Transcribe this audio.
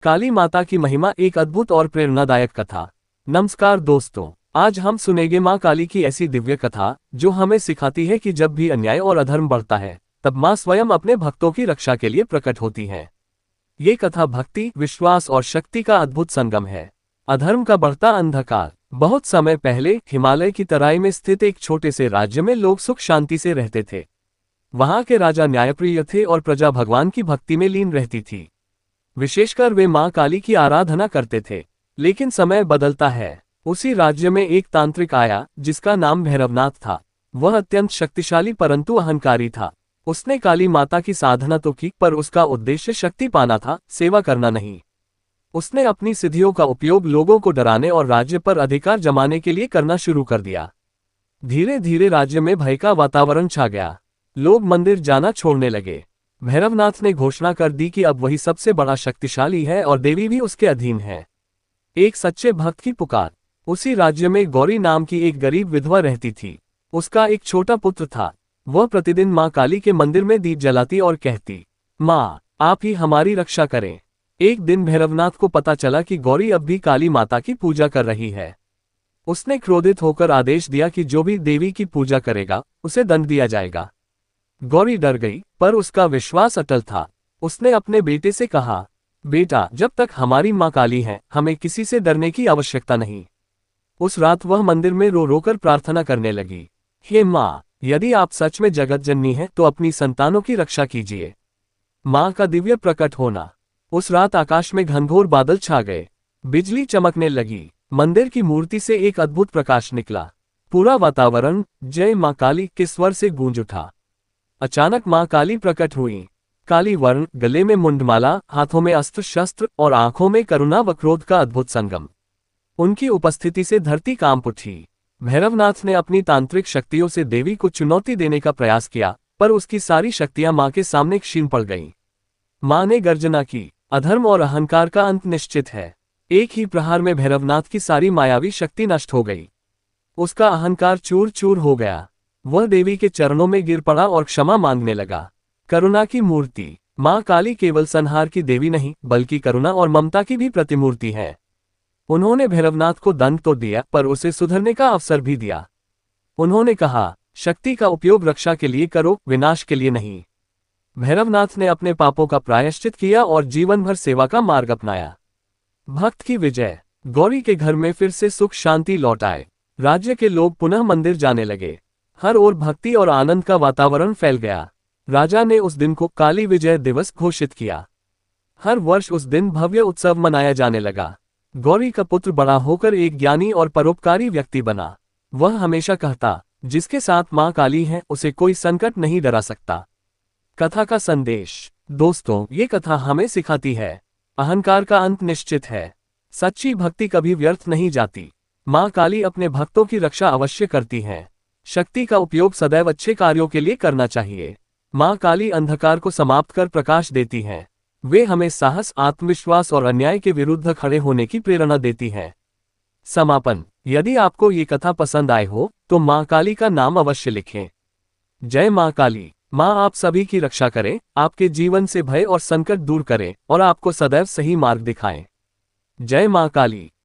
काली माता की महिमा, एक अद्भुत और प्रेरणादायक कथा। नमस्कार दोस्तों, आज हम सुनेंगे मां काली की ऐसी दिव्य कथा जो हमें सिखाती है कि जब भी अन्याय और अधर्म बढ़ता है तब मां स्वयं अपने भक्तों की रक्षा के लिए प्रकट होती है। ये कथा भक्ति, विश्वास और शक्ति का अद्भुत संगम है। अधर्म का बढ़ता अंधकार। बहुत समय पहले हिमालय की तराई में स्थित एक छोटे से राज्य में लोग सुख शांति से रहते थे। वहां के राजा न्यायप्रिय थे और प्रजा भगवान की भक्ति में लीन रहती थी। विशेषकर वे मां काली की आराधना करते थे। लेकिन समय बदलता है। उसी राज्य में एक तांत्रिक आया जिसका नाम भैरवनाथ था। वह अत्यंत शक्तिशाली परंतु अहंकारी था। उसने काली माता की साधना तो की, पर उसका उद्देश्य शक्ति पाना था, सेवा करना नहीं। उसने अपनी सिद्धियों का उपयोग लोगों को डराने और राज्य पर अधिकार जमाने के लिए करना शुरू कर दिया। धीरे धीरे राज्य में भय का वातावरण छा गया। लोग मंदिर जाना छोड़ने लगे। भैरवनाथ ने घोषणा कर दी कि अब वही सबसे बड़ा शक्तिशाली है और देवी भी उसके अधीन है। एक सच्चे भक्त की पुकार। उसी राज्य में गौरी नाम की एक गरीब विधवा रहती थी। उसका एक छोटा पुत्र था। वह प्रतिदिन मां काली के मंदिर में दीप जलाती और कहती, मां, आप ही हमारी रक्षा करें। एक दिन भैरवनाथ को पता चला कि गौरी अब भी काली माता की पूजा कर रही है। उसने क्रोधित होकर आदेश दिया कि जो भी देवी की पूजा करेगा उसे दंड दिया जाएगा। गौरी डर गई, पर उसका विश्वास अटल था। उसने अपने बेटे से कहा, बेटा, जब तक हमारी मां काली है हमें किसी से डरने की आवश्यकता नहीं। उस रात वह मंदिर में रो रोकर प्रार्थना करने लगी, हे मां, यदि आप सच में जगत जननी हैं तो अपनी संतानों की रक्षा कीजिए। मां का दिव्य प्रकट होना। उस रात आकाश में घनघोर बादल छा गए। बिजली चमकने लगी। मंदिर की मूर्ति से एक अद्भुत प्रकाश निकला। पूरा वातावरण जय मां काली के स्वर से गूंज उठा। अचानक मां काली प्रकट हुई। काली वर्ण, गले में मुंडमाला, हाथों में अस्त्र शस्त्र और आंखों में करुणा व क्रोध का अद्भुत संगम। उनकी उपस्थिति से धरती कांप उठी। भैरवनाथ ने अपनी तांत्रिक शक्तियों से देवी को चुनौती देने का प्रयास किया, पर उसकी सारी शक्तियां मां के सामने क्षीण पड़ गईं। मां ने गर्जना की, अधर्म और अहंकार का अंत निश्चित है। एक ही प्रहार में भैरवनाथ की सारी मायावी शक्ति नष्ट हो गई। उसका अहंकार चूर चूर हो गया। वह देवी के चरणों में गिर पड़ा और क्षमा मांगने लगा। करुणा की मूर्ति। मां काली केवल संहार की देवी नहीं बल्कि करुणा और ममता की भी प्रतिमूर्ति है। उन्होंने भैरवनाथ को दंड तो दिया, पर उसे सुधरने का अवसर भी दिया। उन्होंने कहा, शक्ति का उपयोग रक्षा के लिए करो, विनाश के लिए नहीं। भैरवनाथ ने अपने पापों का प्रायश्चित किया और जीवन भर सेवा का मार्ग अपनाया। भक्त की विजय। गौरी के घर में फिर से सुख शांति लौट आए। राज्य के लोग पुनः मंदिर जाने लगे। हर ओर भक्ति और आनंद का वातावरण फैल गया। राजा ने उस दिन को काली विजय दिवस घोषित किया। हर वर्ष उस दिन भव्य उत्सव मनाया जाने लगा। गौरी का पुत्र बड़ा होकर एक ज्ञानी और परोपकारी व्यक्ति बना। वह हमेशा कहता, जिसके साथ मां काली है उसे कोई संकट नहीं डरा सकता। कथा का संदेश। दोस्तों, ये कथा हमें सिखाती है, अहंकार का अंत निश्चित है। सच्ची भक्ति कभी व्यर्थ नहीं जाती। मां काली अपने भक्तों की रक्षा अवश्य करती हैं। शक्ति का उपयोग सदैव अच्छे कार्यों के लिए करना चाहिए। मां काली अंधकार को समाप्त कर प्रकाश देती हैं। वे हमें साहस, आत्मविश्वास और अन्याय के विरुद्ध खड़े होने की प्रेरणा देती हैं। समापन। यदि आपको ये कथा पसंद आए हो तो मां काली का नाम अवश्य लिखें। जय मां काली। मां आप सभी की रक्षा करें, आपके जीवन से भय और संकट दूर करें और आपको सदैव सही मार्ग दिखाएं। जय मां काली।